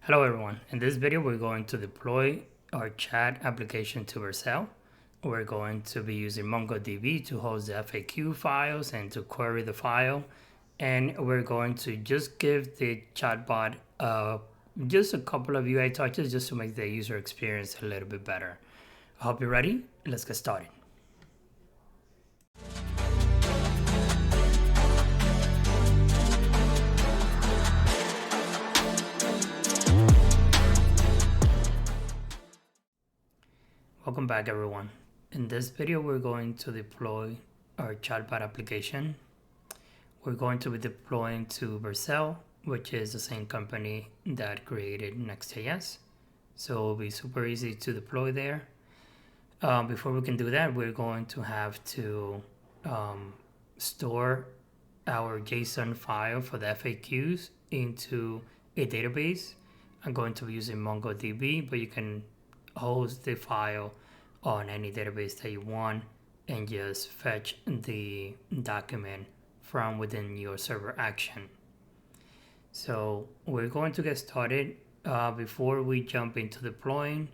Hello everyone, in this video we're going to deploy our chat application to Vercel. We're going to be using MongoDB to host the FAQ files and to query the file, and we're going to just give the chatbot just a couple of UI touches just to make the user experience a little bit better. I hope you're ready. Let's get started. Welcome back everyone. In this video we're going to deploy our chatbot application. We're going to be deploying to Vercel, which is the same company that created Next.js. So it'll be super easy to deploy there. Before we can do that, we're going to have to store our JSON file for the FAQs into a database. I'm going to be using MongoDB, but you can host the file on any database that you want and just fetch the document from within your server action. So we're going to get started. Before we jump into deploying,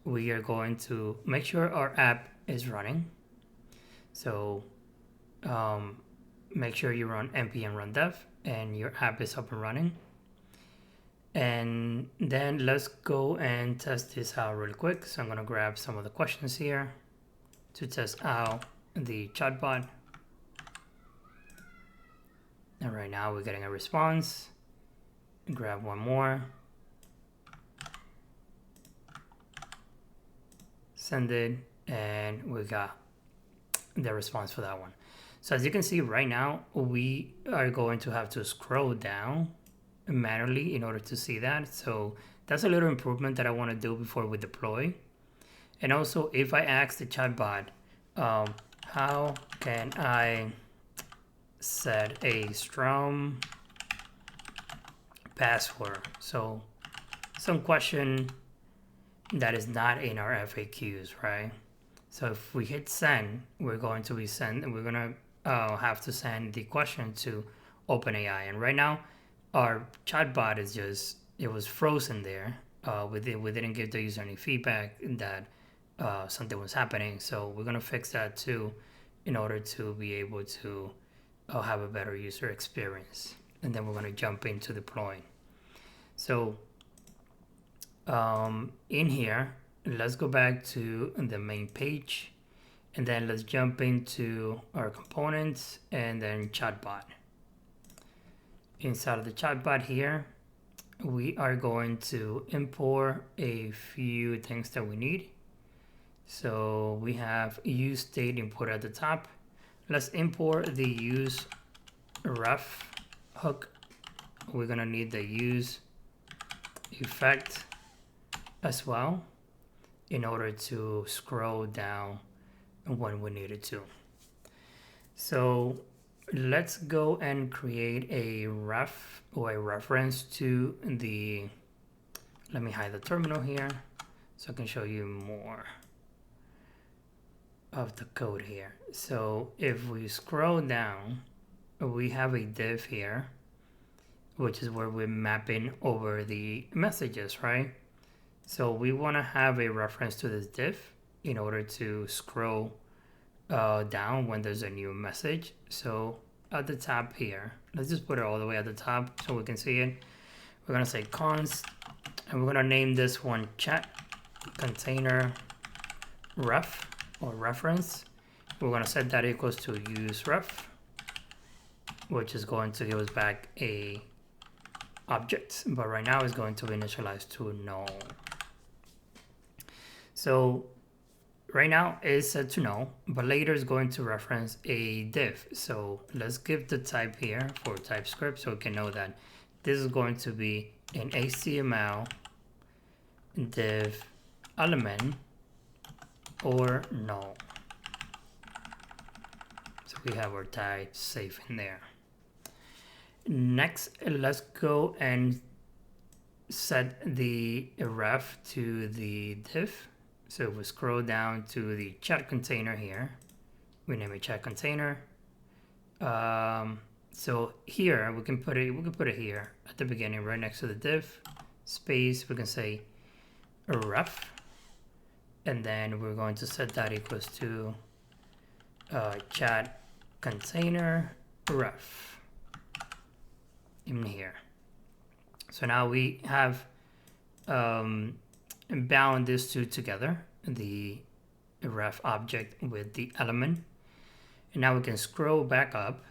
we are going to make sure our app is running. So make sure you run npm run dev and your app is up and running. And then let's go and test this out really quick. So I'm going to grab some of the questions here to test out the chatbot. And right now we're getting a response. Grab one more. Send it, and we got the response for that one. So as you can see right now, we are going to have to scroll down manually in order to see that. So that's a little improvement that I want to do before we deploy. And also, if I ask the chatbot, how can I set a strong password? So some question that is not in our FAQs, right? So if we hit send, we're going to have to send the question to OpenAI. And right now, our chatbot is it was frozen there. We didn't give the user any feedback that something was happening. So we're gonna fix that too in order to be able to have a better user experience. And then we're gonna jump into deploying. So in here, let's go back to the main page, and then let's jump into our components and then chatbot. Inside of the chatbot here, we are going to import a few things that we need. So we have use state import at the top. Let's import the use ref hook. We're gonna need the use effect as well in order to scroll down when we need it to. So let's go and create a ref or a reference to the, let me hide the terminal here so I can show you more of the code here. So if we scroll down, we have a div here, which is where we're mapping over the messages, right? So we want to have a reference to this div in order to scroll down when there's a new message. So at the top here, let's just put it all the way at the top so we can see it. We're gonna say const, and we're gonna name this one chat container ref or reference. We're gonna set that equals to use ref, which is going to give us back a object, but right now it's going to be initialized to null. So right now it's set to null, but later it's going to reference a div. So let's give the type here for TypeScript so we can know that this is going to be an HTML div element or null. So we have our type safe in there. Next, let's go and set the ref to the div. So if we scroll down to the chat container here, we name it chat container. So here we can put it here at the beginning, right next to the div. space, we can say ref, and then we're going to set that equals to chat container ref in here. So now we have bound these two together, the ref object with the element. And now we can scroll back up,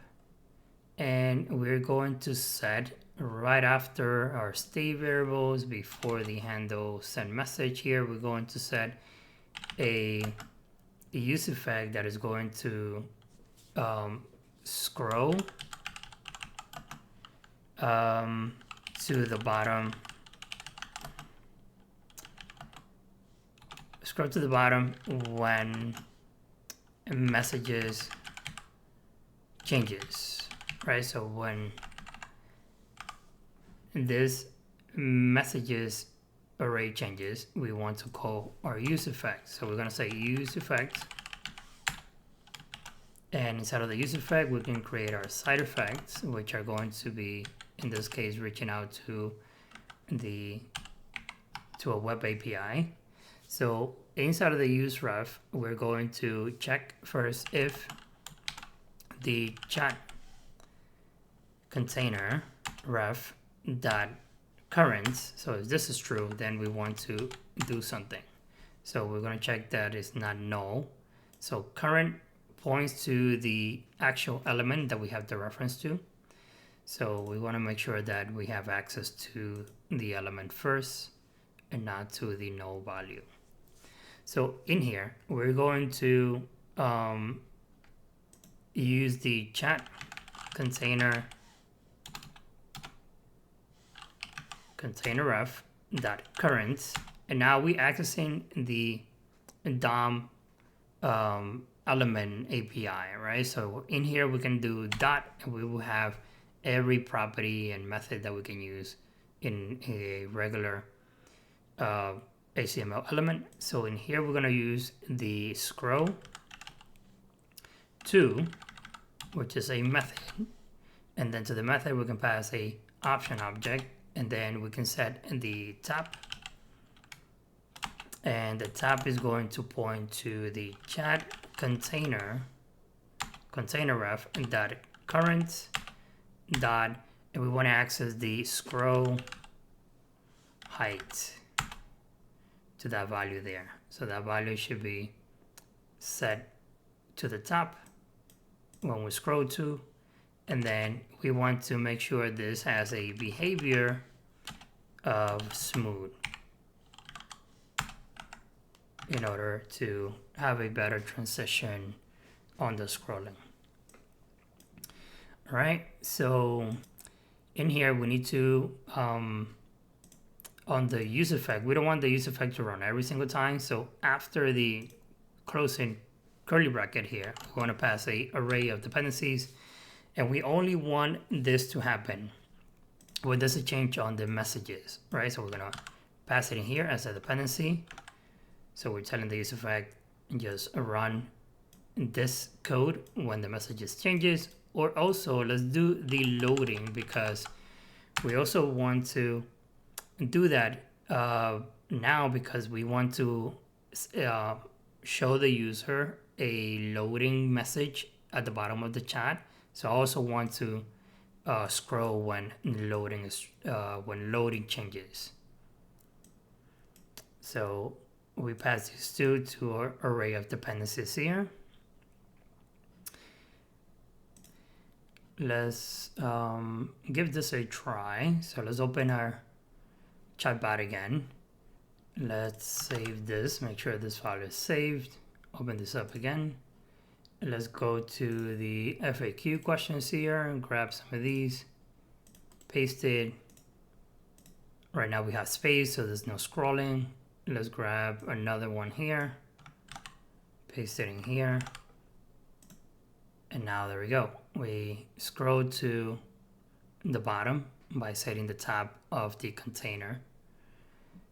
and we're going to set right after our state variables, before the handle send message here, we're going to set a use effect that is going to scroll to the bottom. Scroll to the bottom when messages changes, right? So when this messages array changes, we want to call our use effect. So we're going to say use effect, and inside of the use effect we can create our side effects, which are going to be, in this case, reaching out to a web API. So inside of the use ref, we're going to check first if the chat container ref dot current. So if this is true, then we want to do something. So we're going to check that it's not null. So current points to the actual element that we have the reference to. So we want to make sure that we have access to the element first and not to the null value. So in here, we're going to use the chat container ref dot current, and now we accessing the DOM element API, right? So in here we can do dot, and we will have every property and method that we can use in a regular HTML element. So in here we're going to use the scroll to, which is a method, and then to the method we can pass a option object, and then we can set the top, and the top is going to point to the chat container ref dot current dot, and we want to access the scroll height to that value there. So that value should be set to the top when we scroll to, and then we want to make sure this has a behavior of smooth in order to have a better transition on the scrolling. All right, so in here we need to on the use effect, we don't want the use effect to run every single time. So after the closing curly bracket here, we want to pass a array of dependencies, and we only want this to happen when there's a change on the messages, right? So we're gonna pass it in here as a dependency. So we're telling the use effect just run this code when the messages changes, or also let's do the loading, because we also want to do that now, because we want to show the user a loading message at the bottom of the chat. So I also want to scroll when loading changes. So we pass these two to our array of dependencies here. Let's give this a try. So let's open our chatbot again. Let's save this, make sure this file is saved. Open this up again. Let's go to the FAQ questions here and grab some of these, paste it. Right now we have space, so there's no scrolling. Let's grab another one here, paste it in here, and now there we go. We scroll to the bottom by setting the top of the container.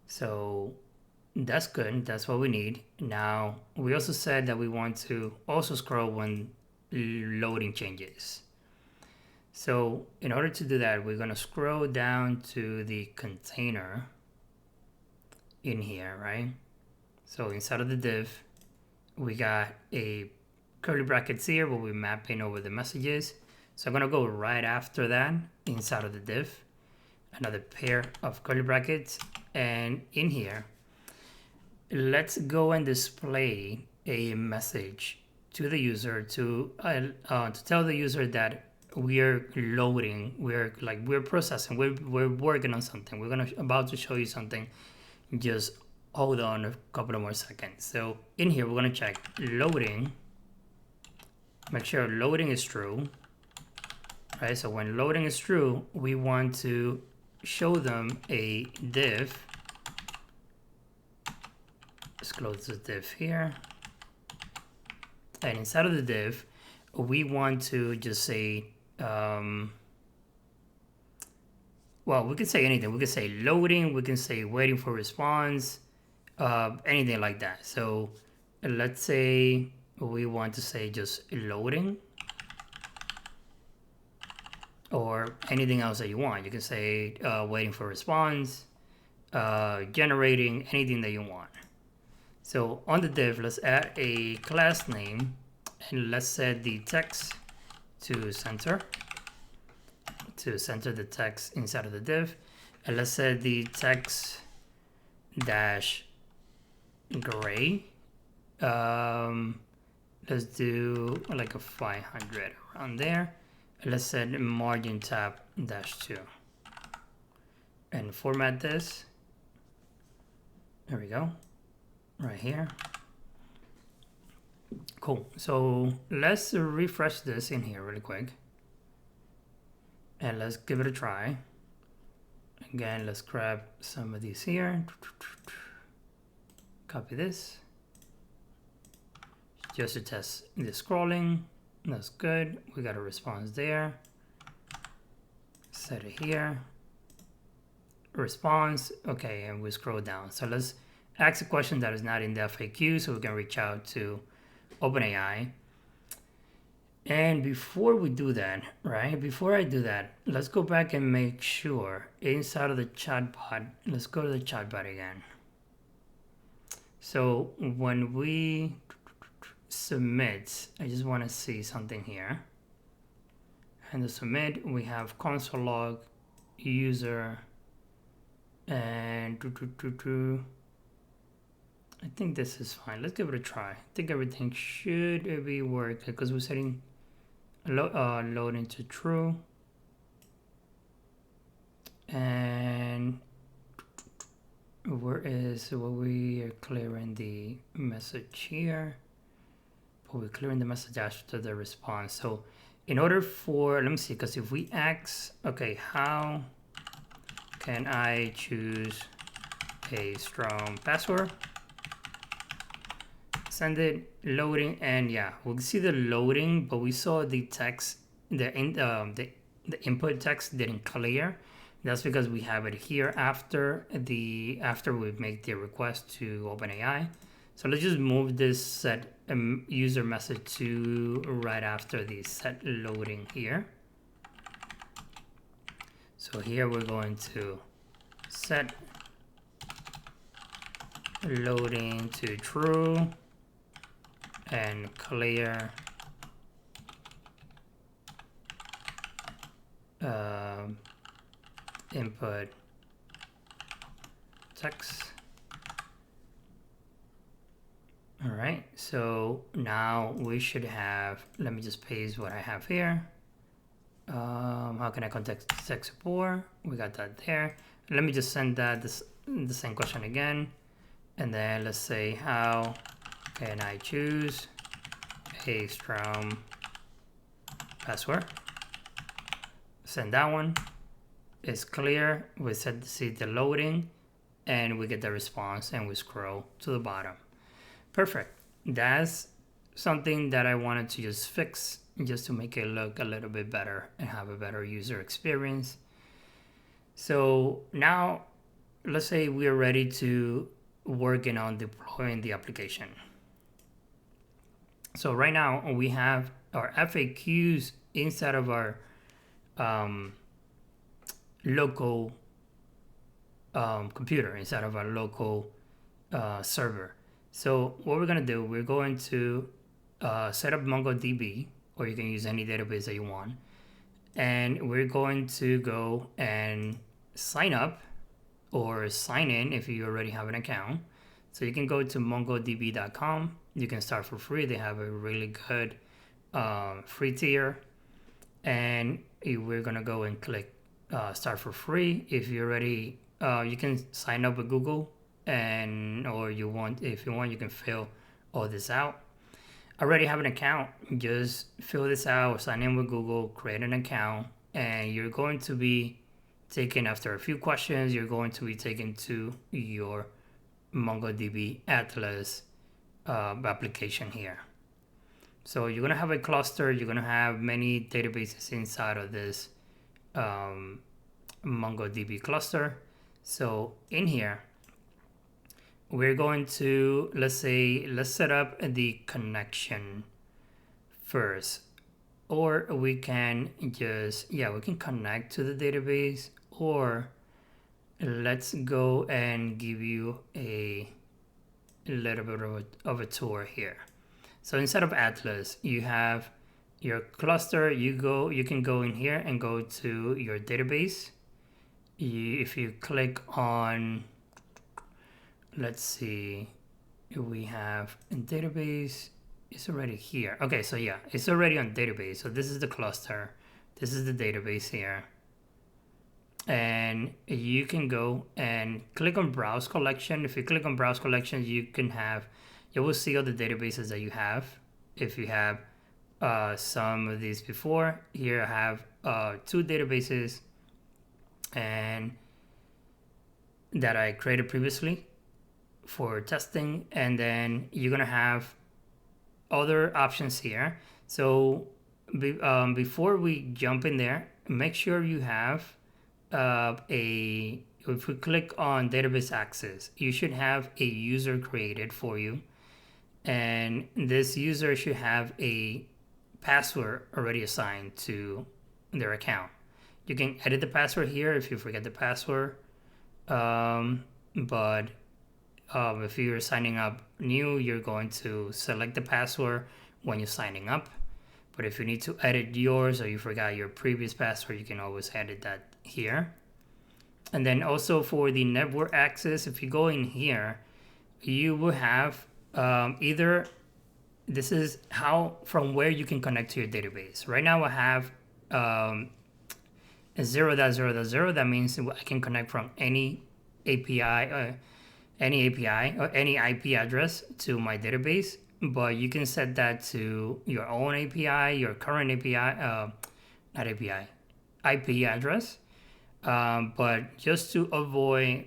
So that's good, that's what we need. Now we also said that we want to also scroll when loading changes. So in order to do that, we're going to scroll down to the container in here, right? So inside of the div, we got a curly brackets here where we're mapping over the messages. So I'm going to go right after that inside of the div, another pair of curly brackets. And in here, let's go and display a message to the user to tell the user that we're loading, we're processing, we're working on something. We're about to show you something. Just hold on a couple of more seconds. So in here, we're gonna check loading. Make sure loading is true. Right. So when loading is true, we want to show them a div. Let's close the div here. And inside of the div, we want to just say, well, we can say anything. We can say loading, we can say waiting for response, anything like that. So let's say we want to say just loading or anything else that you want. You can say waiting for response, generating, anything that you want. So on the div, let's add a class name and let's set the text to center the text inside of the div. And let's set the text dash gray. Let's do like a 500 around there. And let's set margin tab dash 2 and format this. There we go. Right here. Cool. So let's refresh this in here really quick. And let's give it a try. Again, let's grab some of these here. Copy this. Just to test the scrolling. That's good. We got a response there. Set it here. Response. Okay, and we scroll down. So let's ask a question that is not in the FAQ so we can reach out to OpenAI. And before we do that, right, before I do that, let's go back and make sure inside of the chatbot, let's go to the chatbot again. So when we submit, I just want to see something here. And the submit, we have console log, user, and I think this is fine. Let's give it a try. I think everything should be working because we're setting load into true. And where is what we are clearing the message here? But we're clearing the message after the response. So in order for, let me see, because if we ask, okay, how can I choose a strong password? Send it, loading, and yeah, we'll see the loading, but we saw the text, the input text didn't clear. That's because we have it here after we make the request to OpenAI. So let's just move this set user message to right after the set loading here. So here we're going to set loading to true and clear input text. All right, so now we should have, let me just paste what I have here. How can I contact tech support? We got that there. Let me just send that the same question again. And then let's say, how can I choose a strong password? Send that one. It's clear. We see the loading and we get the response and we scroll to the bottom. Perfect. That's something that I wanted to just fix just to make it look a little bit better and have a better user experience. So now let's say we are ready to working on deploying the application. So right now we have our FAQs inside of our local computer instead of a local server. So what we're going to do, we're going to set up MongoDB, or you can use any database that you want. And we're going to go and sign up or sign in if you already have an account. So you can go to mongodb.com. You can start for free. They have a really good free tier. And we're going to go and click start for free. If you already, you can sign up with Google, and or if you want, you can fill all this out. Already have an account, just fill this out, sign in with Google, create an account, and you're going to be taken, after a few questions, you're going to be taken to your MongoDB Atlas application here. So you're going to have a cluster, you're going to have many databases inside of this MongoDB cluster. So in here, we're going to, let's set up the connection first, or we can just, we can connect to the database, or let's go and give you a little bit of a tour here. So instead of Atlas, you have your cluster. You can go in here and go to your database. If you click on, let's see, we have a database. It's already here. Okay, so yeah, it's already on database. So this is the cluster. This is the database here. And you can go and click on Browse Collection. If you click on Browse Collection, you will see all the databases that you have. If you have some of these before, here I have 2 databases and that I created previously for testing, and then you're gonna have other options here. So before we jump in there, make sure you have if we click on database access, you should have a user created for you, and this user should have a password already assigned to their account. You can edit the password here if you forget the password, but if you're signing up new, you're going to select the password when you're signing up. But if you need to edit yours, or you forgot your previous password, you can always edit that here. And then also for the network access, if you go in here, you will have either, this is how, from where you can connect to your database. Right now I have 0.0.0. That means I can connect from any API, or any IP address to my database, but you can set that to your own API, your current API, IP address. But just to avoid,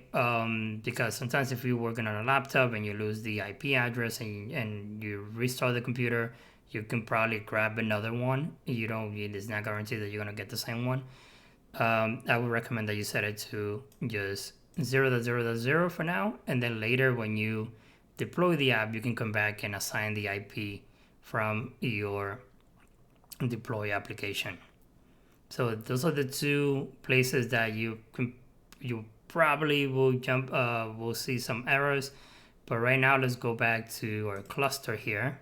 because sometimes if you're working on a laptop and you lose the IP address and you restart the computer, you can probably grab another one. It's not guaranteed that you're gonna get the same one. I would recommend that you set it to just 0.0.0 for now, and then later when you deploy the app, you can come back and assign the IP from your deploy application. So those are the 2 places that you probably will see some errors. But right now, let's go back to our cluster here,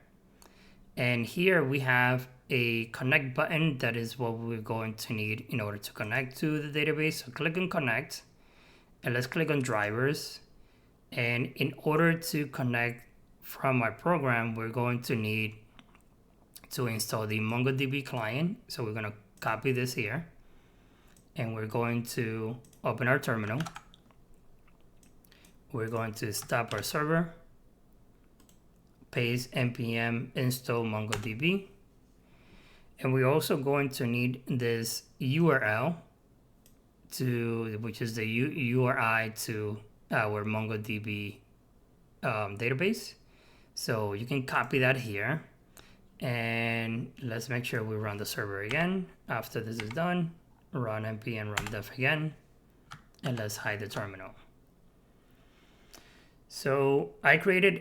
and here we have a connect button. That is what we're going to need in order to connect to the database. So click on connect, and let's click on drivers. And in order to connect from our program, we're going to need to install the MongoDB client. So we're going to copy this here, and we're going to open our terminal. We're going to stop our server, paste npm install MongoDB, and we're also going to need this URL which is the URI to our MongoDB database. So you can copy that here, and let's make sure we run the server again. After this is done, run npm run def again, and let's hide the terminal. So I created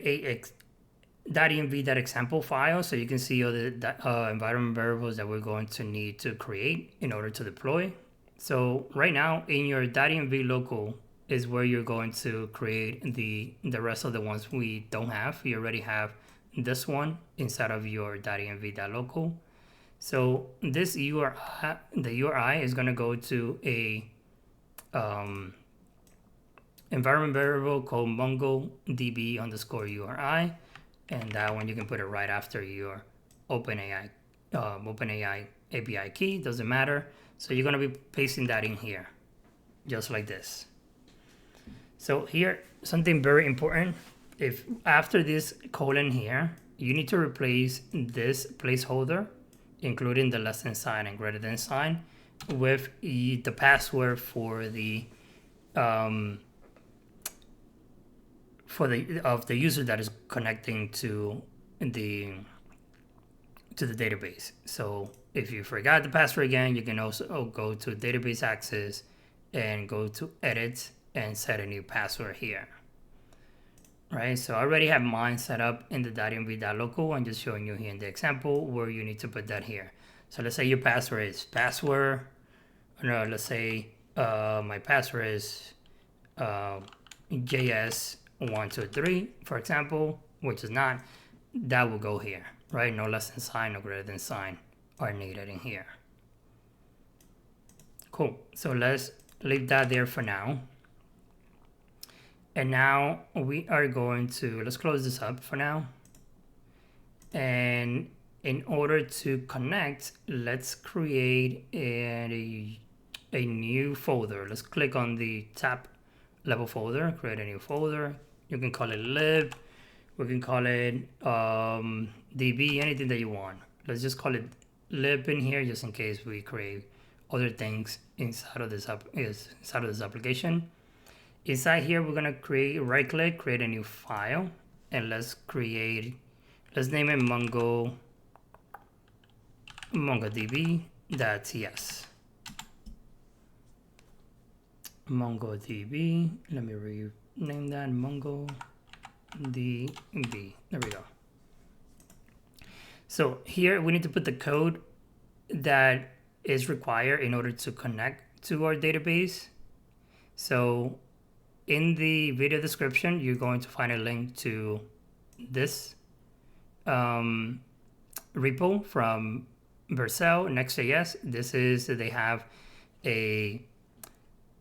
.env.example file, so you can see all the environment variables that we're going to need to create in order to deploy. So right now in your .env local is where you're going to create the rest of the ones we don't have. You already have this one inside of your .env.local. So this URI, the URI is going to go to a environment variable called MongoDB underscore URI, and that one you can put it right after your OpenAI API key, doesn't matter. So you're going to be pasting that in here, just like this. So here, something very important, if after this colon here, you need to replace this placeholder, including the less than sign and greater than sign, with the password for the user that is connecting to the database. So if you forgot the password again, you can also go to database access and go to edit and set a new password here. Right, so I already have mine set up in the .env.local. I'm just showing you here in the example where you need to put that here. So let's say your password is password. No, let's say my password is JS123, for example, which is not. That will go here, right? No less than sign, no greater than sign are needed in here. Cool. So let's leave that there for now. And now we are going to, let's close this up for now. And in order to connect, let's create a new folder. Let's click on the tab level folder, create a new folder. You can call it lib. We can call it db, anything that you want. Let's just call it lib in here, just in case we create other things inside of this application. Inside here, we're gonna right click, create a new file, and let's name it MongoDB.ts. MongoDB, let me rename that MongoDB. There we go. So here we need to put the code that is required in order to connect to our database. So in the video description, you're going to find a link to this repo from Vercel, Next.js. They have a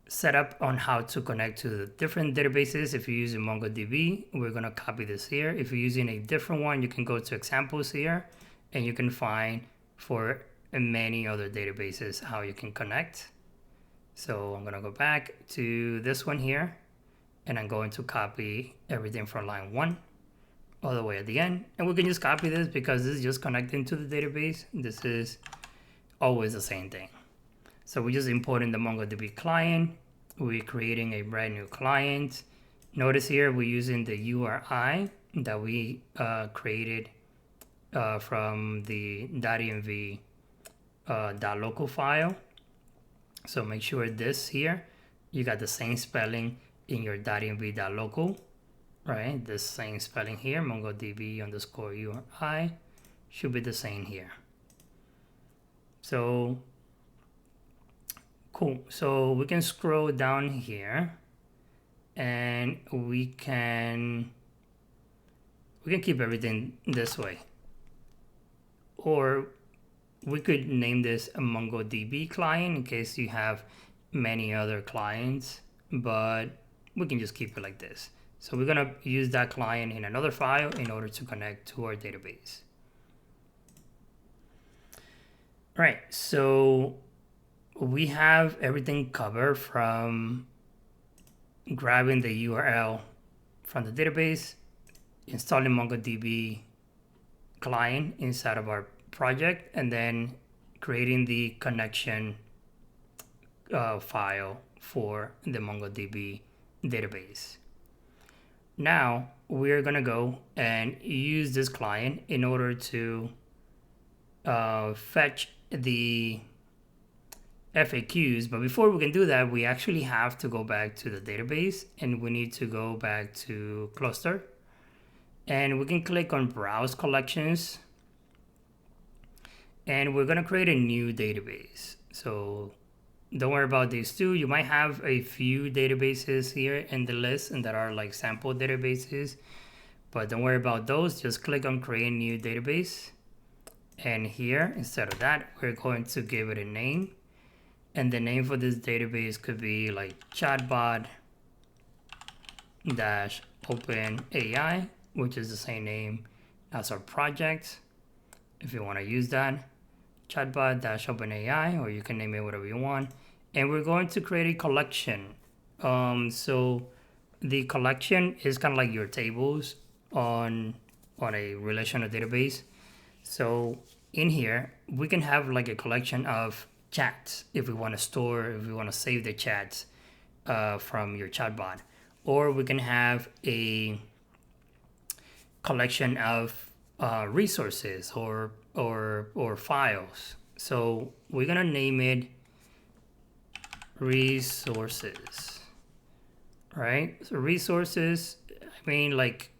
setup on how to connect to the different databases. If you're using MongoDB, we're going to copy this here. If you're using a different one, you can go to examples here, and you can find for many other databases how you can connect. So I'm going to go back to this one here, and I'm going to copy everything from line 1 all the way at the end. And we can just copy this because this is just connecting to the database. This is always the same thing. So we're just importing the MongoDB client. We're creating a brand new client. Notice here we're using the URI that we created from the .env .local file. So make sure this here, you got the same spelling in your .env.local, right? The same spelling here, MongoDB underscore URI should be the same here. So cool. So we can scroll down here, and we can keep everything this way, or we could name this a MongoDB client in case you have many other clients, but we can just keep it like this. So we're gonna use that client in another file in order to connect to our database. All right, so we have everything covered from grabbing the URL from the database, installing MongoDB client inside of our project, and then creating the connection file for the MongoDB database. Now we're gonna go and use this client in order to fetch the FAQs, but before we can do that, we actually have to go back to the database, and we need to go back to cluster, And we can click on Browse Collections. And we're going to create a new database. So don't worry about these two. You might have a few databases here in the list and that are like sample databases, but don't worry about those. Just click on Create New Database. And here, instead of that, we're going to give it a name. And the name for this database could be like Chatbot OpenAI, which is the same name as our project. If you want to use that, Chatbot OpenAI, or you can name it whatever you want. And we're going to create a collection. So the collection is kind of like your tables on a relational database. So in here, we can have like a collection of chats if we want to store, if we want to save the chats from your chatbot, or we can have a collection of resources or files. So we're gonna name it resources, right? So resources, I mean like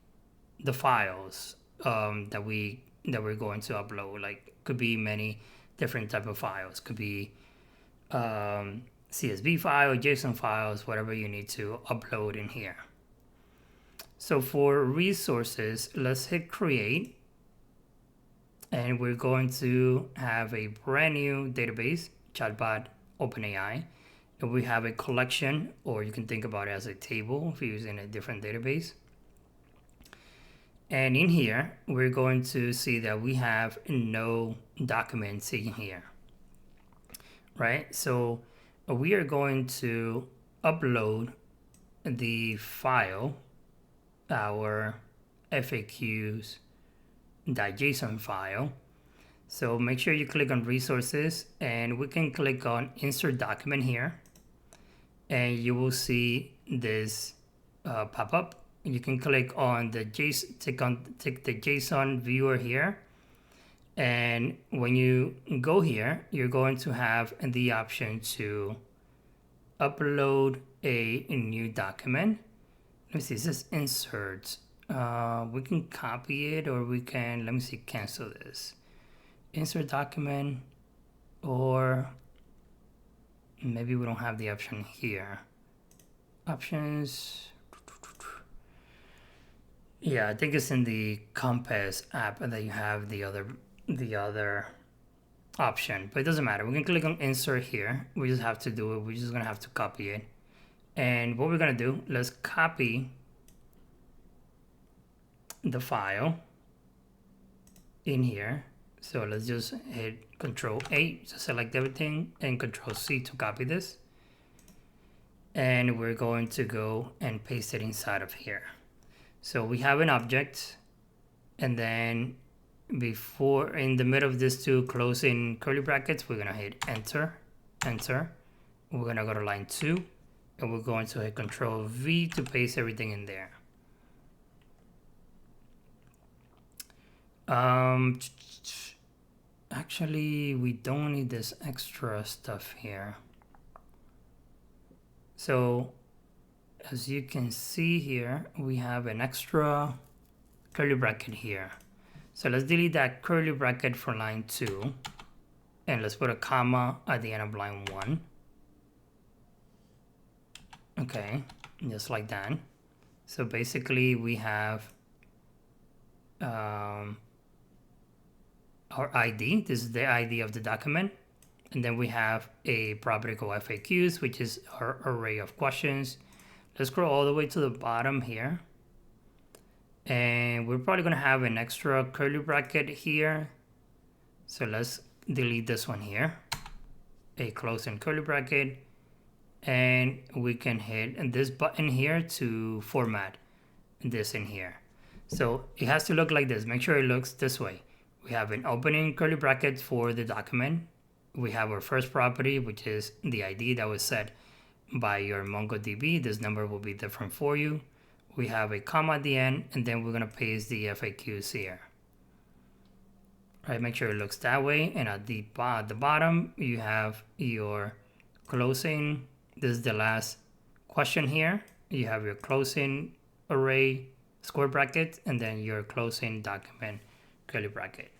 the files that we're going to upload. Like could be many different type of files. Could be CSV file, JSON files, whatever you need to upload in here. So for resources, let's hit create. And we're going to have a brand new database, Chatbot OpenAI. And we have a collection, or you can think about it as a table if you're using a different database. And in here, we're going to see that we have no documents in here, right? So we are going to upload the file, our FAQS.json file. So make sure you click on resources, and we can click on insert document here, and you will see this pop up. You can click on the JSON, take the JSON viewer here, and when you go here, you're going to have the option to upload a new document. Let me see, it says insert. We can copy it, or we can, let me see, cancel this. Insert document, or maybe we don't have the option here. Options. Yeah, I think it's in the Compass app that you have the other option, but it doesn't matter. We can click on insert here. We just have to do it. We're just gonna have to copy it. And what we're gonna do, let's copy the file in here. So let's just hit Control A to select everything, and Control C to copy this. And we're going to go and paste it inside of here. So we have an object, and then before, in the middle of these two closing curly brackets, we're gonna hit enter. We're gonna go to line 2, and we're going to hit Control V to paste everything in there. Actually, we don't need this extra stuff here. So as you can see here, we have an extra curly bracket here. So let's delete that curly bracket for line 2, and let's put a comma at the end of line 1. Okay, just like that. So basically we have our ID. This is the ID of the document. And then we have a property called FAQs, which is our array of questions. Let's scroll all the way to the bottom here. And we're probably gonna have an extra curly bracket here. So let's delete this one here, a closing curly bracket. And we can hit this button here to format this in here. So it has to look like this. Make sure it looks this way. We have an opening curly bracket for the document. We have our first property, which is the ID that was set by your MongoDB. This number will be different for you. We have a comma at the end, and then we're gonna paste the FAQs here. Right, make sure it looks that way. And at the bottom, you have your closing. This is the last question here. You have your closing array square bracket, and then your closing document curly bracket.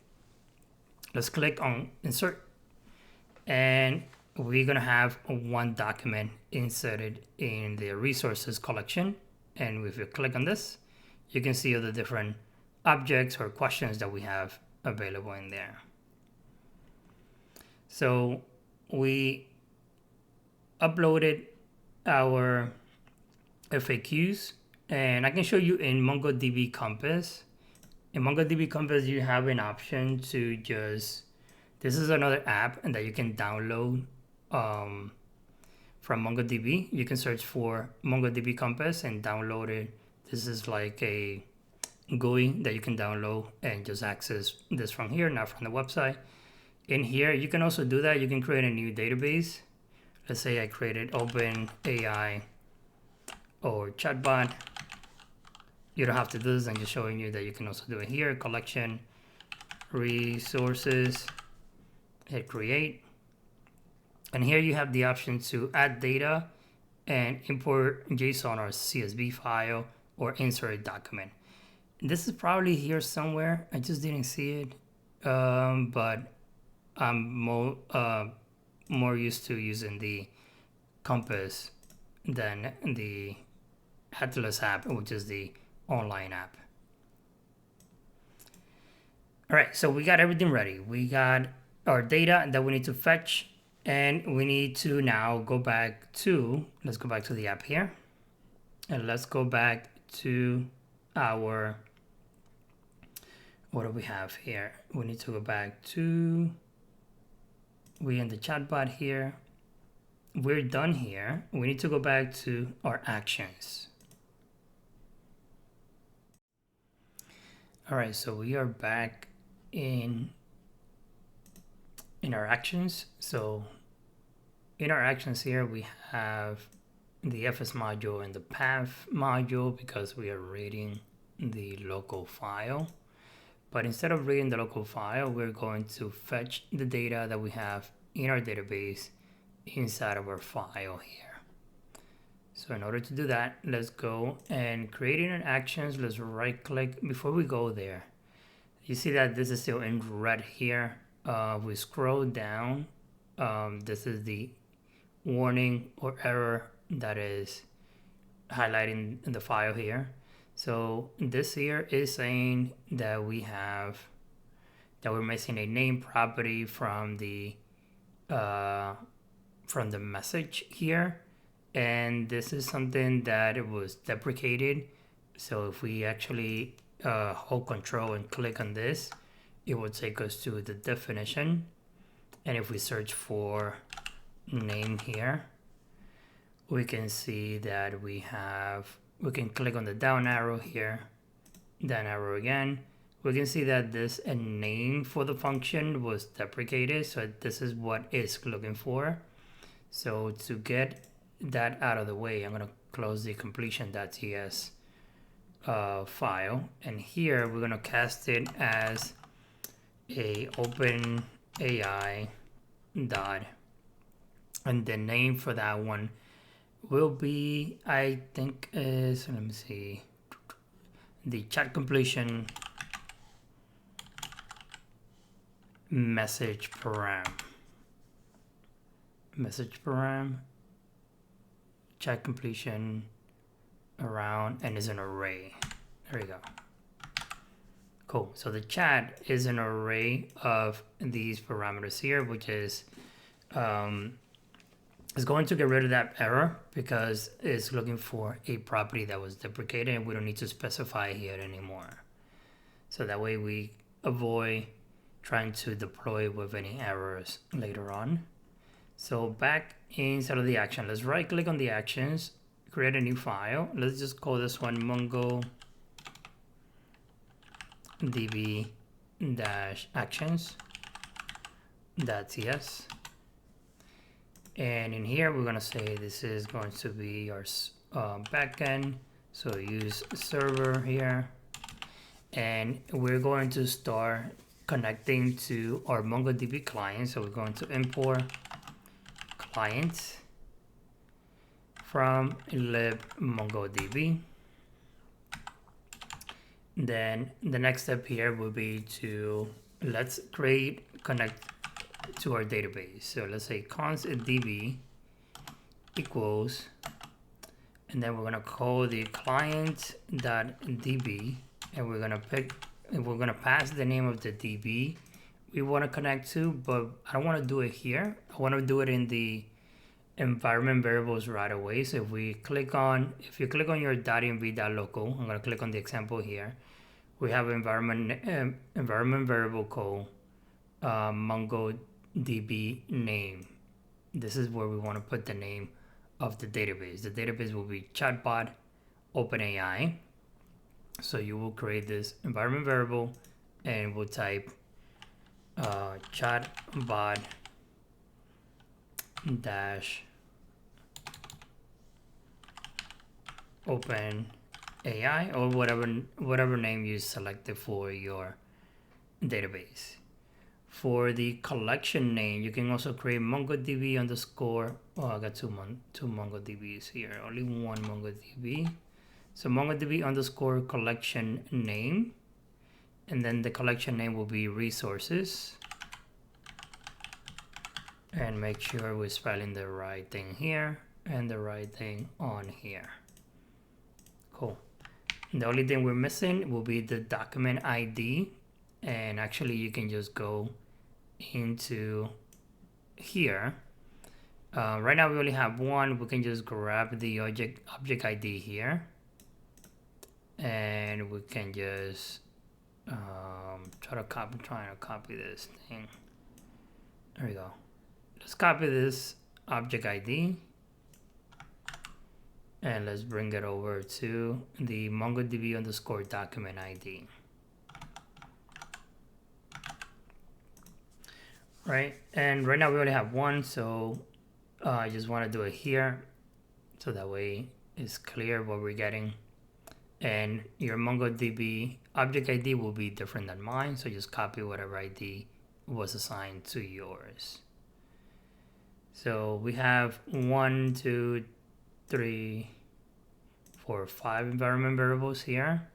Let's click on insert, and we're gonna have one document inserted in the resources collection. And if you click on this, you can see all the different objects or questions that we have available in there. So we uploaded our FAQs, and I can show you in MongoDB Compass. In MongoDB Compass, you have an option to just, this is another app and that you can download from MongoDB. You can search for MongoDB Compass and download it. This is like a GUI that you can download and just access this from here, not from the website. In here, you can also do that. You can create a new database. Let's say I created OpenAI or Chatbot. You don't have to do this. I'm just showing you that you can also do it here. Collection, resources, hit create. And here you have the option to add data and import JSON or CSV file or insert a document. This is probably here somewhere. I just didn't see it, but I'm more used to using the Compass than the Atlas app, which is the online app. All right, so we got everything ready. We got our data that we need to fetch, and we need to now go back to, let's go back to the app here, and let's go back to our, what do we have here? We need to go back to, we in the chatbot here. We're done here. We need to go back to our actions. All right, so we are back in our actions. So in our actions here, we have the FS module and the path module because we are reading the local file. But instead of reading the local file, we're going to fetch the data that we have in our database inside of our file here. So in order to do that, let's go and creating an actions. Let's right click before we go there. You see that this is still in red here. We scroll down. This is the warning or error that is highlighting in the file here. So this here is saying that we're missing a name property from the message here, and this is something that it was deprecated. So if we actually hold control and click on this, it will take us to the definition, and if we search for name here, we can see that we can click on the down arrow here, down arrow again. We can see that this name for the function was deprecated, so this is what it's looking for. So to get that out of the way, I'm going to close the completion.js file, and here we're going to cast it as a OpenAI dot, and the name for that one will be, I think is, let me see, the chat completion message param, chat completion around, and is an array. There we go. Cool. So the chat is an array of these parameters here, which is going to get rid of that error because it's looking for a property that was deprecated, and we don't need to specify here anymore. So that way we avoid trying to deploy with any errors later on. So back inside of the action, let's right click on the actions, create a new file. Let's just call this one MongoDB-actions.ts. And in here, we're going to say this is going to be our backend. So use server here. And we're going to start connecting to our MongoDB client. So we're going to import client from lib MongoDB. Then the next step here will be to let's connect to our database. So let's say const db equals, and then we're gonna call the client.db, and we're gonna pass the name of the DB we want to connect to, but I don't want to do it here. I want to do it in the environment variables right away. So if you click on your .env.local, I'm gonna click on the example here. We have environment variable called MongoDB name. This is where we want to put the name of the database. The database will be Chatbot OpenAI. So you will create this environment variable and we'll type Chatbot dash OpenAI, or whatever name you selected for your database. For the collection name, you can also create MongoDB underscore. Oh, I got two MongoDBs here. Only one MongoDB. So MongoDB underscore collection name, and then the collection name will be resources. And make sure we're spelling the right thing here and the right thing on here. Cool. The only thing we're missing will be the document ID, and actually you can just go into here. Right now we only have one. We can just grab the object ID here, and we can just trying to copy this thing. There we go. Let's copy this object ID and let's bring it over to the MongoDB underscore document ID. Right, and right now we only have one, so I just want to do it here so that way it's clear what we're getting. And your MongoDB object ID will be different than mine, so just copy whatever ID was assigned to yours. So we have 1, 2, 3, 4, 5 environment variables here.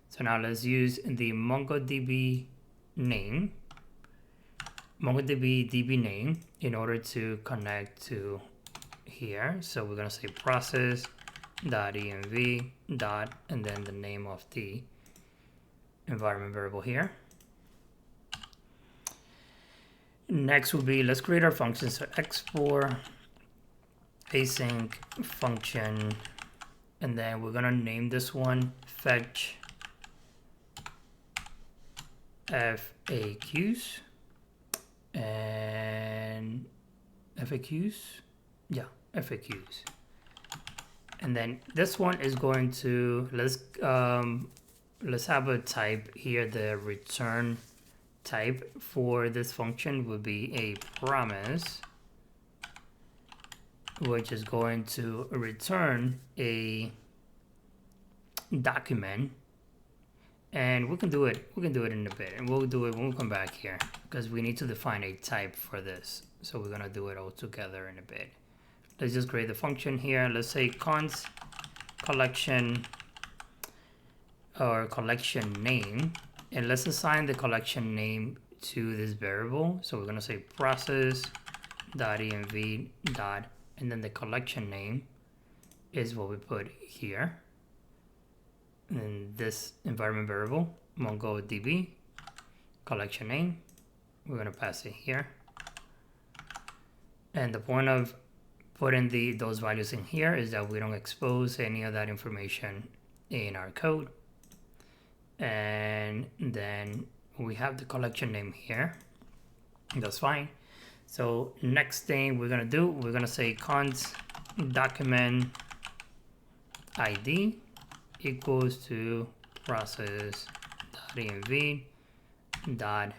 So now let's use the MongoDB name, MongoDB DB name, in order to connect to here. So we're gonna say process.env dot and then the name of the environment variable here. Next will be, let's create our function. So export async function, and then we're gonna name this one fetch FAQs and FAQs. Yeah, FAQs. And then this one is going to, let's have a type here. The return type for this function will be a promise, which is going to return a document. And we can do it in a bit, and we'll do it when we come back here because we need to define a type for this. So we're gonna do it all together in a bit. Let's just create the function here. Let's say const collection or collection name, and let's assign the collection name to this variable. So we're gonna say process.env dot, and then the collection name is what we put here. And this environment variable, MongoDB collection name, we're gonna pass it here. And the point of putting those values in here is that we don't expose any of that information in our code. And then we have the collection name here. That's fine. So next thing we're gonna do, we're gonna say const document ID equals to process.env dot,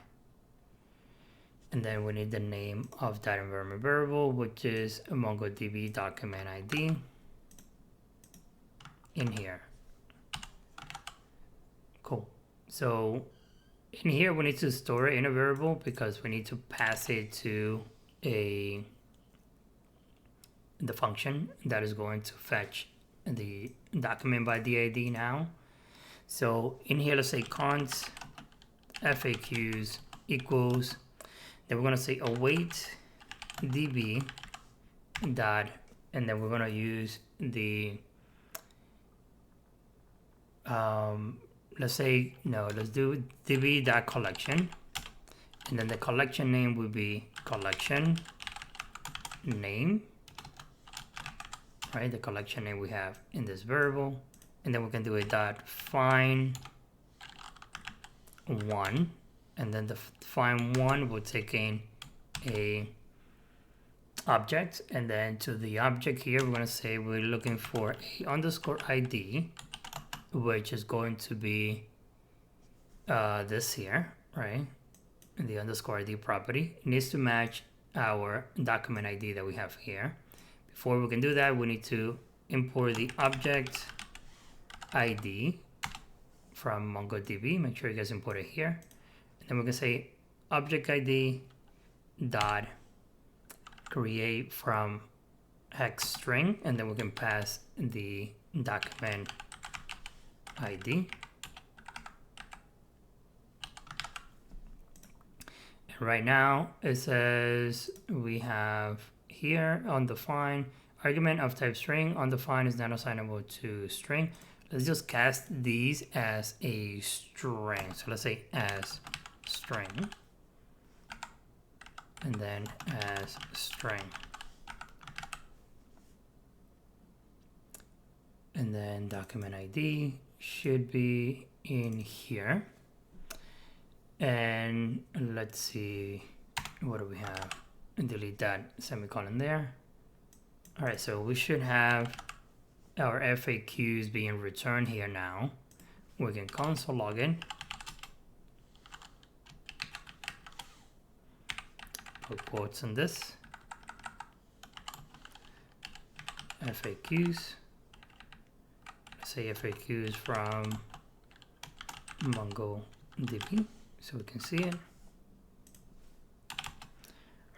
and then we need the name of that environment variable, which is a MongoDB document ID in here. Cool. So in here we need to store it in a variable because we need to pass it to the function that is going to fetch the document by the ID now. So in here, let's say const FAQs equals, then we're going to say await db dot, and then we're going to use the let's say, no, let's do db dot collection, and then the collection name will be collection name, right? The collection name we have in this variable, and then we can do a dot find one, and then the find one will take in a object, and then to the object here we're going to say we're looking for a underscore ID, which is going to be this here, right? And the underscore ID property, it needs to match our document ID that we have here. Before we can do that, we need to import the object ID from MongoDB. Make sure you guys import it here. And then we can say object ID dot create from hex string, and then we can pass the document ID. And right now it says we have here undefined argument of type string. Undefined is not assignable to string. Let's just cast these as a string. So let's say as string, and then as string, and then document ID should be in here. And let's see, what do we have? Delete that semicolon there. All right, so we should have our FAQs being returned here now. We can console login, put quotes on this, FAQs, say FAQs from MongoDB, so we can see it.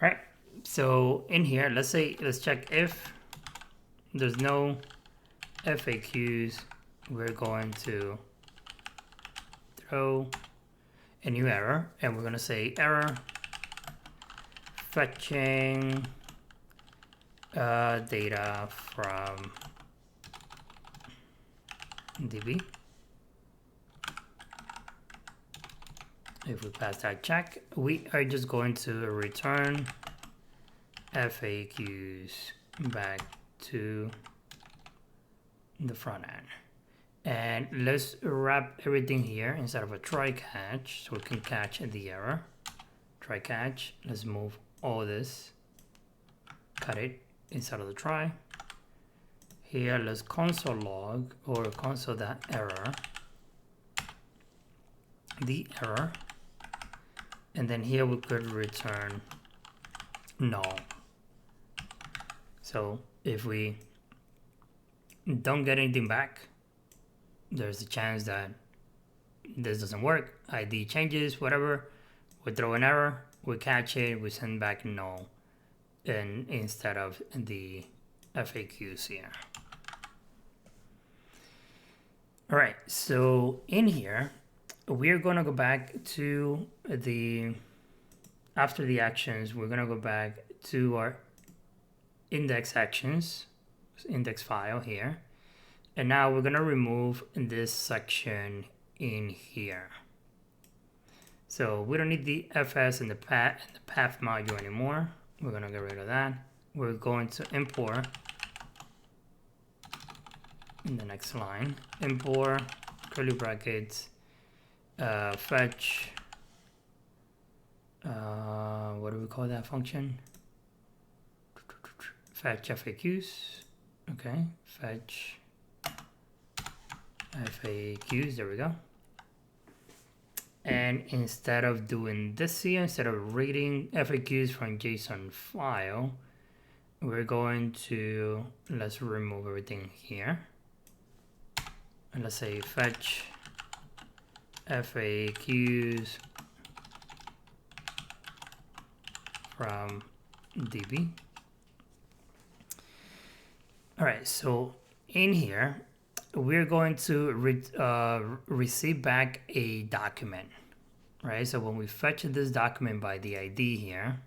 All right, so in here, let's check if there's no FAQs, we're going to throw a new error, and we're going to say error fetching data from DB. If we pass that check, we are just going to return FAQs back to the front end. And let's wrap everything here instead of a try catch, so we can catch the error. Try catch, let's move all this, cut it inside of the try. Here, let's console log or console that error, the error, and then here we could return null. So if we don't get anything back, there's a chance that this doesn't work. ID changes, whatever. We throw an error, we catch it, we send back null, and instead of the FAQs here. All right, so in here, we're gonna go back to the, after the actions, we're gonna go back to our index actions, index file here. And now we're gonna remove this section in here. So we don't need the FS and the path module anymore. We're gonna get rid of that. We're going to import in the next line, import curly brackets, fetch, what do we call that function? Fetch FAQs. Okay, fetch FAQs, there we go. And instead of doing this here, instead of reading FAQs from JSON file, we're going to, let's remove everything here. And let's say fetch FAQs from DB. All right, so in here, we're going to receive back a document, right? So when we fetch this document by the ID here,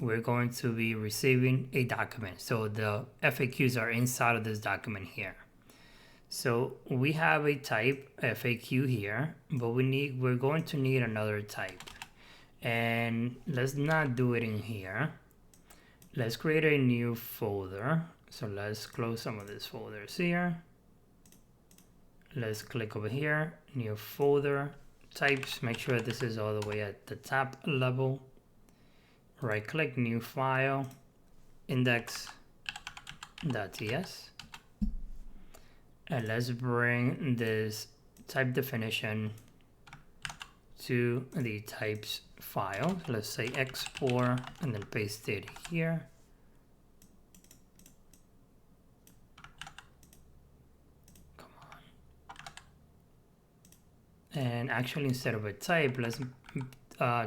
we're going to be receiving a document. So the FAQs are inside of this document here. So we have a type FAQ here, but we're going to need another type. And let's not do it in here. Let's create a new folder. So let's close some of these folders here. Let's click over here, new folder, types, make sure this is all the way at the top level. Right click, new file, index.js. And let's bring this type definition to the types file. Let's say export and then paste it here. Come on. And actually, instead of a type, let's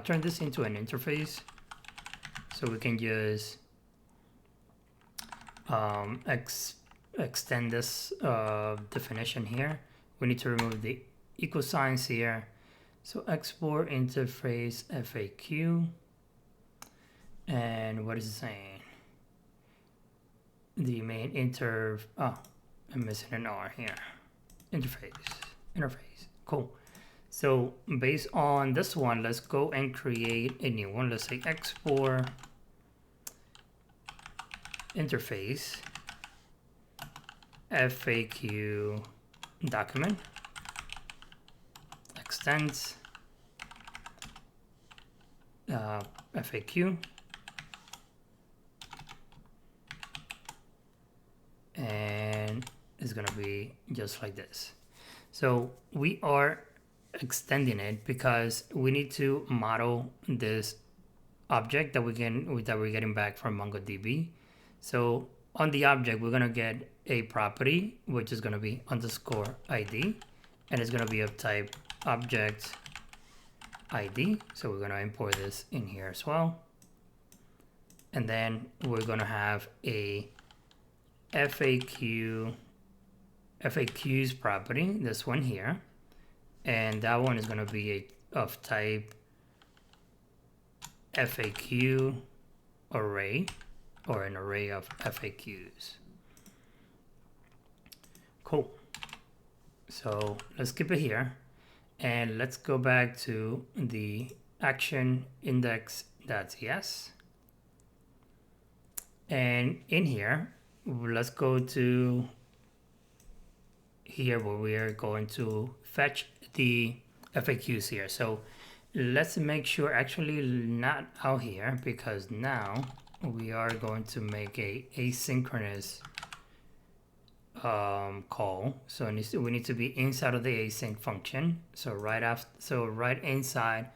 turn this into an interface. So we can just extend this definition here. We need to remove the equal signs here. So export interface FAQ. And what is it saying? The main I'm missing an R here. Interface. Cool. So based on this one, let's go and create a new one. Let's say export interface FAQ document extends FAQ, and it's gonna be just like this. So we are extending it because we need to model this object that we're getting back from MongoDB. So on the object, we're gonna get a property which is gonna be underscore ID, and it's gonna be of type object ID. So we're gonna import this in here as well. And then we're gonna have a FAQs property, this one here. And that one is gonna be of type FAQ array, or an array of FAQs. Cool. So let's keep it here. And let's go back to the action index.js. And in here, let's go to here where we are going to fetch the FAQs here. So let's make sure, actually not out here, because now we are going to make a asynchronous call. So we need to be inside of the async function. So right inside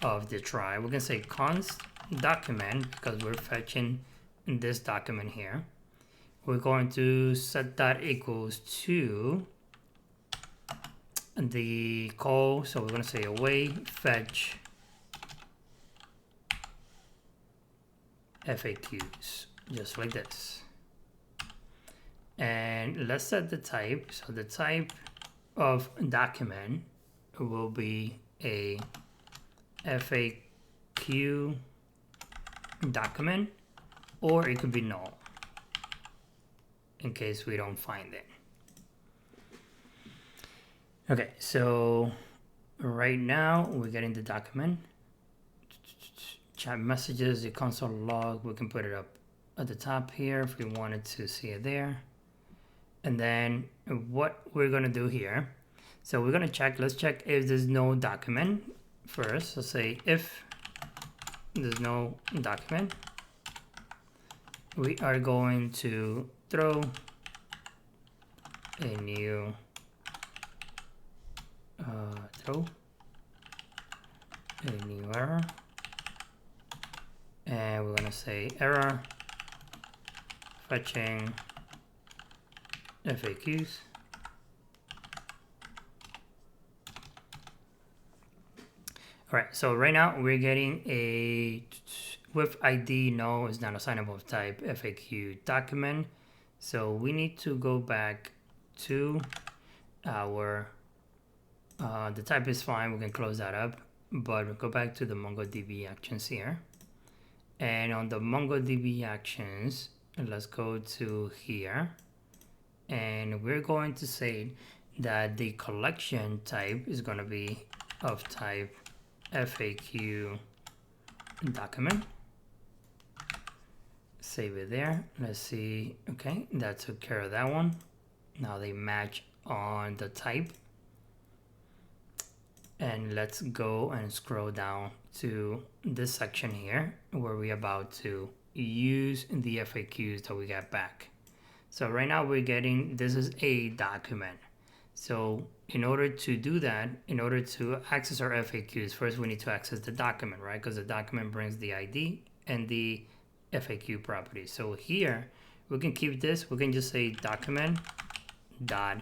of the try, we can say const document, because we're fetching this document here. We're going to set that equals to the call. So we're going to say away fetch FAQs, just like this. And let's set the type. So the type of document will be a FAQ document, or it could be null in case we don't find it. Okay, so right now we're getting the document. Chat messages, the console log, we can put it up at the top here if we wanted to see it there. And then what we're gonna do here, so we're gonna check, let's check if there's no document first. So say if there's no document, we are going to throw a new error, and we're gonna say error fetching FAQs. All right, so right now we're getting a with ID no is not assignable of type FAQ document. So we need to go back to our, the type is fine, we can close that up, but we'll go back to the MongoDB Actions here. And on the MongoDB Actions, let's go to here. And we're going to say that the collection type is going to be of type FAQ document. Save it there. Let's see. Okay, that took care of that one. Now they match on the type. And let's go and scroll down to this section here where we're about to use the FAQs that we got back. So right now we're getting, this is a document. So in order to do that, in order to access our FAQs, first we need to access the document, right? Because the document brings the ID and the FAQ properties. So here we can keep this, we can just say document dot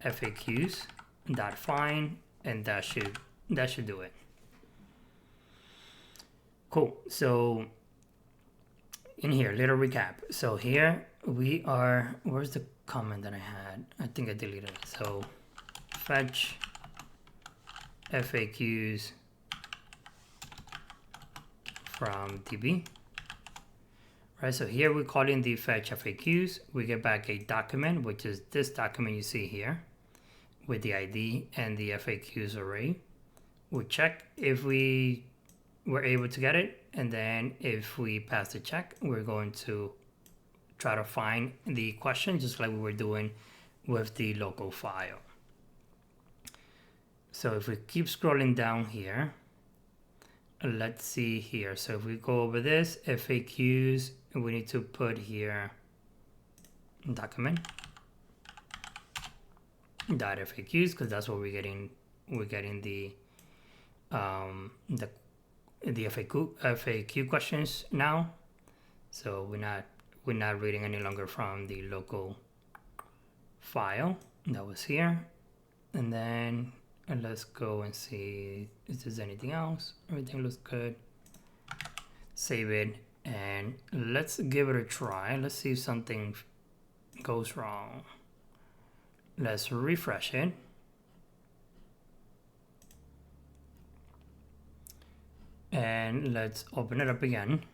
FAQs dot find, and that should do it. Cool. So in here, little recap. So here we are, where's the comment that I had? I think I deleted it. So fetch FAQs from DB. Right, so here we're calling the fetch FAQs. We get back a document, which is this document you see here, with the ID and the FAQs array. We check if we were able to get it, and then if we pass the check, we're going to try to find the question just like we were doing with the local file. So if we keep scrolling down here, let's see here. So if we go over this, FAQs, we need to put here document dot FAQs, because that's what we're getting. We're getting the FAQ questions now. So we're not reading any longer from the local file that was here. And then let's go and see if there's anything else. Everything looks good. Save it and let's give it a try. Let's see if something goes wrong. Let's refresh it. And let's open it up again.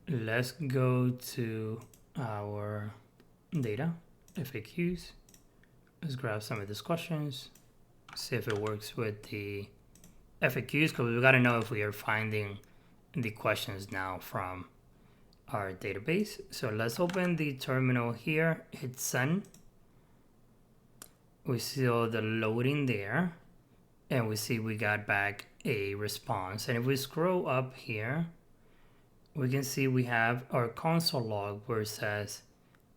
Let's go to our data, FAQs. Let's grab some of these questions, see if it works with the FAQs, because we got to know if we are finding the questions now from our database. So let's open the terminal here, hit send. We see all the loading there, and we see we got back a response. And if we scroll up here, we can see we have our console log where it says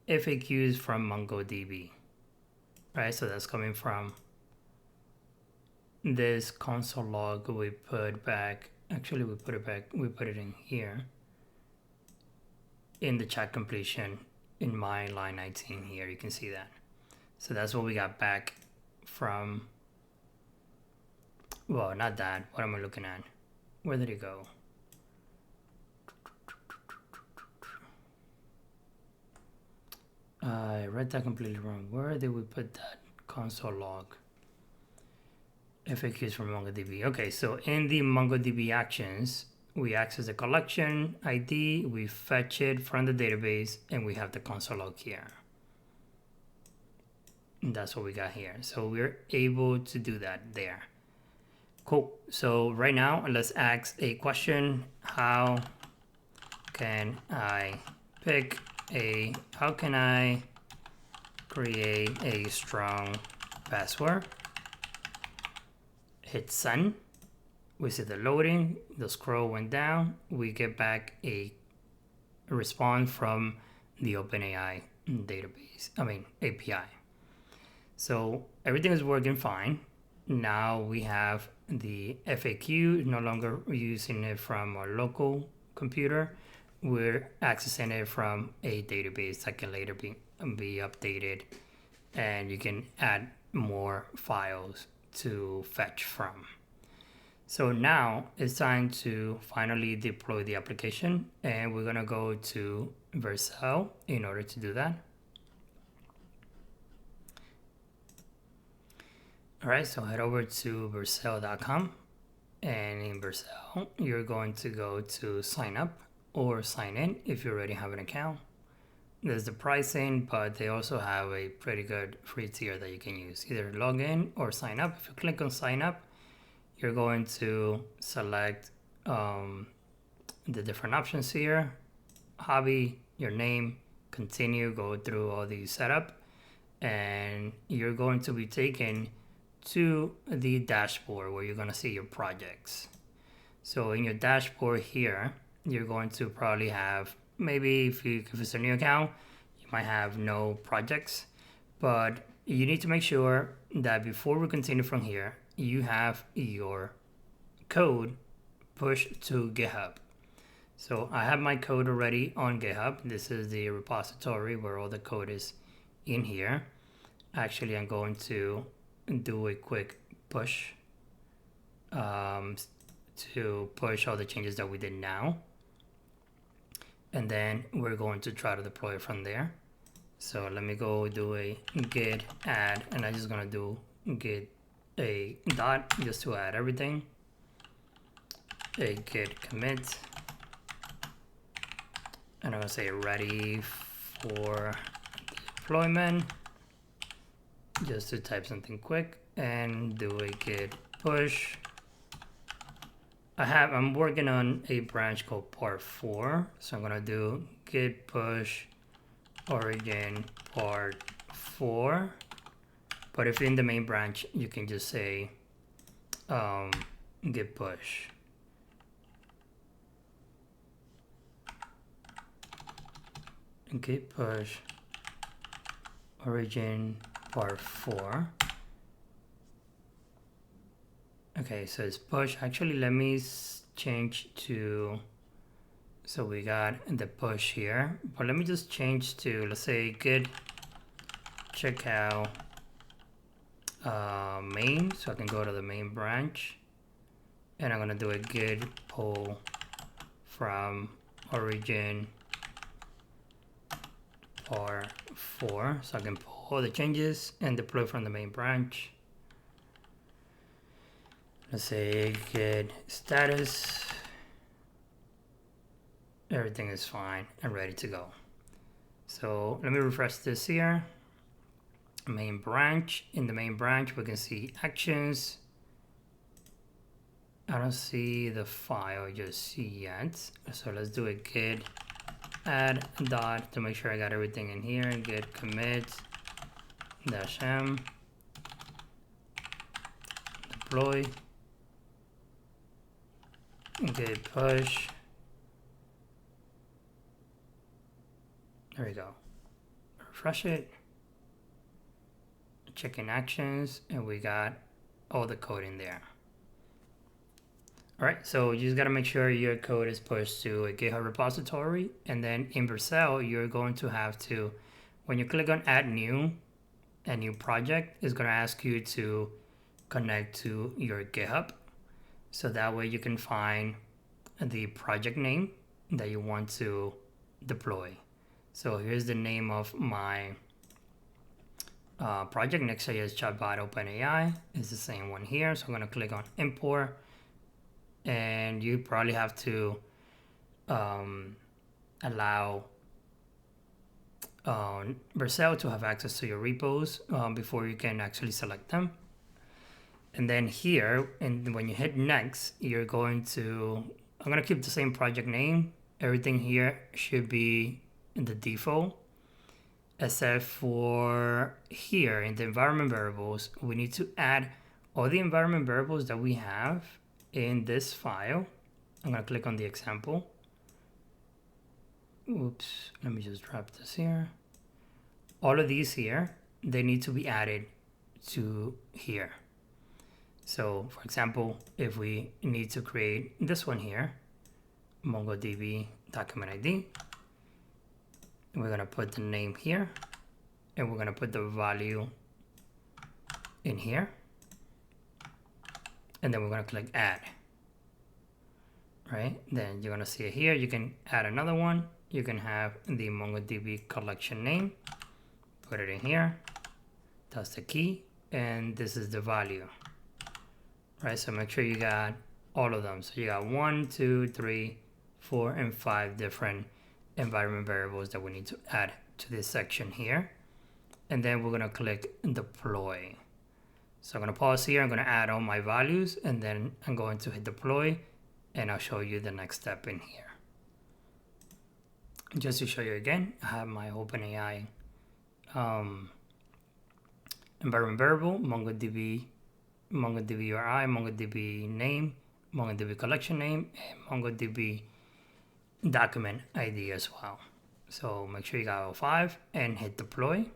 FAQs from MongoDB, right? So that's coming from this console log we put back. Actually, we put it in here in the chat completion in my line 19 here. You can see that. So that's what we got back from, well, not that. What am I looking at? Where did it go? I read that completely wrong. Where did we put that console log? FAQs from MongoDB. Okay, so in the MongoDB Actions, we access the collection ID, we fetch it from the database, and we have the console log here. And that's what we got here. So we're able to do that there. Cool. So right now, let's ask a question. How can I create a strong password? Hit send. We see the loading, the scroll went down. We get back a response from the OpenAI database, API. So everything is working fine. Now we have the FAQ, no longer using it from our local computer. We're accessing it from a database that can later be updated, and you can add more files to fetch from. So now it's time to finally deploy the application, and we're gonna go to Vercel in order to do that. All right, so head over to Vercel.com, and in Vercel, you're going to go to sign up or sign in if you already have an account. There's the pricing, but they also have a pretty good free tier that you can use, either log in or sign up. If you click on sign up, you're going to select the different options here, hobby, your name, continue, go through all the setup, and you're going to be taken to the dashboard where you're going to see your projects. So in your dashboard here, you're going to probably have, maybe if it's a new account, you might have no projects, but you need to make sure that before we continue from here, you have your code pushed to GitHub. So I have my code already on GitHub. This is the repository where all the code is in here. Actually, I'm going to do a quick push to push all the changes that we did now. And then we're going to try to deploy it from there. So let me go do a git add, and I'm just gonna do git a dot just to add everything. A git commit, and I'm gonna say ready for deployment, just to type something quick, and do a git push. I'm working on a branch called part 4, so I'm gonna do git push origin part 4. But if you're in the main branch, you can just say git push. Git push origin part 4. Okay, so it's push. Actually, let me change to, so we got the push here, but let me just change to, let's say, git checkout main, so I can go to the main branch, and I'm gonna do a git pull from origin part 4, so I can pull all the changes and deploy from the main branch. Let's say git status, everything is fine and ready to go. So let me refresh this here. Main branch, in the main branch we can see actions. I don't see the file just yet, so let's do a git add dot to make sure I got everything in here. Git commit -m deploy git push. There we go. Refresh it. Check in actions, and we got all the code in there. All right, so you just got to make sure your code is pushed to a GitHub repository, and then in Vercel, you're going to have to, when you click on add new, a new project is going to ask you to connect to your GitHub. So that way you can find the project name that you want to deploy. So here's the name of my project, Next.js Chatbot OpenAI. It's the same one here. So I'm going to click on import, and you probably have to allow Vercel to have access to your repos before you can actually select them. And then here, and when you hit next, you're going to, I'm going to keep the same project name. Everything here should be in the default, except for here in the environment variables, we need to add all the environment variables that we have in this file. I'm going to click on the example. Oops, let me just drop this here. All of these here, they need to be added to here. So for example, if we need to create this one here, MongoDB document ID, we're going to put the name here, and we're going to put the value in here, and then we're going to click add. Right, then you're going to see it here. You can add another one. You can have the MongoDB collection name, put it in here. That's the key. and this is the value, right? So make sure you got all of them. So you got 1, 2, 3, 4, and 5 different environment variables that we need to add to this section here. And then we're gonna click deploy. So I'm gonna pause here, I'm gonna add all my values, and then I'm going to hit deploy, and I'll show you the next step in here. Just to show you again, I have my OpenAI environment variable, MongoDB URI, MongoDB name, MongoDB collection name, and MongoDB document ID as well. So make sure you got all 5 and hit deploy.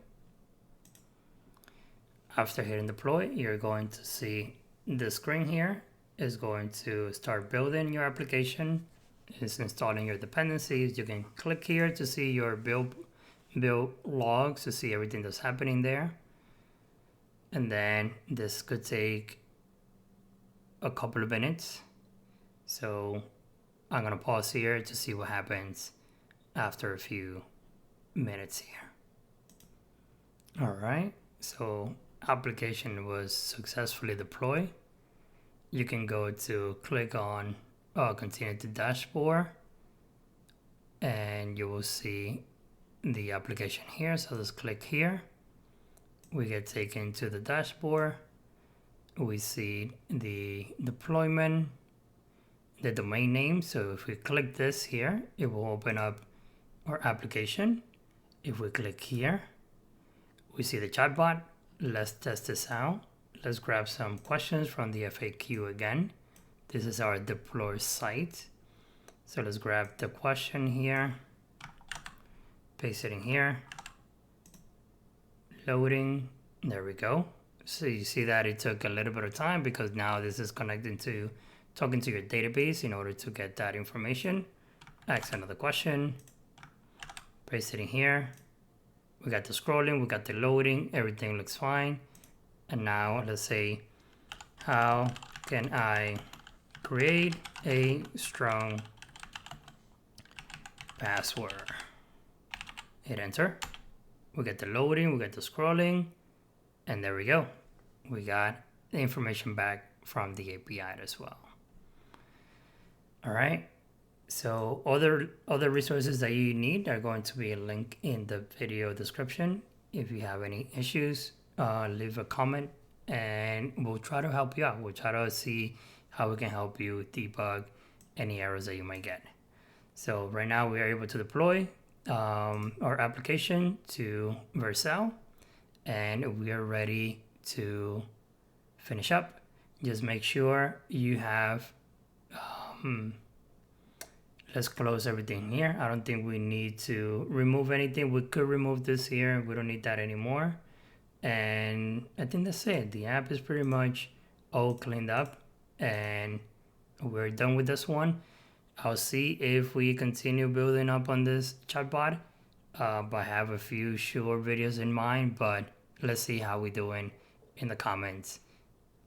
After hitting deploy, you're going to see the screen here is going to start building your application. It's installing your dependencies. You can click here to see your build logs to see everything that's happening there. And then this could take a couple of minutes. So I'm gonna pause here to see what happens after a few minutes here. All right, so application was successfully deployed. You can go to click on continue to dashboard, and you will see the application here. So let's click here. We get taken to the dashboard. We see the deployment, the domain name. So if we click this here, it will open up our application. If we click here, we see the chatbot. Let's test this out. Let's grab some questions from the FAQ again. This is our deploy site. So let's grab the question here, paste it in here, loading, there we go. So you see that it took a little bit of time because now this is connecting to talking to your database in order to get that information. Ask another question, paste it in here. We got the scrolling, we got the loading, everything looks fine. And now let's say, how can I create a strong password? Hit enter. We get the loading, we get the scrolling, and there we go. We got the information back from the API as well. All right. So other resources that you need are going to be a link in the video description. If you have any issues, leave a comment and we'll try to help you out. We'll try to see how we can help you debug any errors that you might get. So right now we are able to deploy our application to Vercel, and we are ready to finish up. Just make sure you have let's close everything here. I don't think we need to remove anything. We could remove this here. We don't need that anymore. And I think that's it. The app is pretty much all cleaned up and we're done with this one. I'll see if we continue building up on this chatbot. I have a few short videos in mind, but let's see how we're doing in the comments.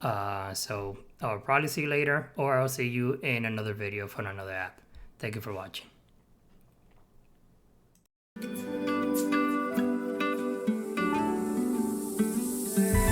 So I'll probably see you later, or I'll see you in another video for another app. Thank you for watching.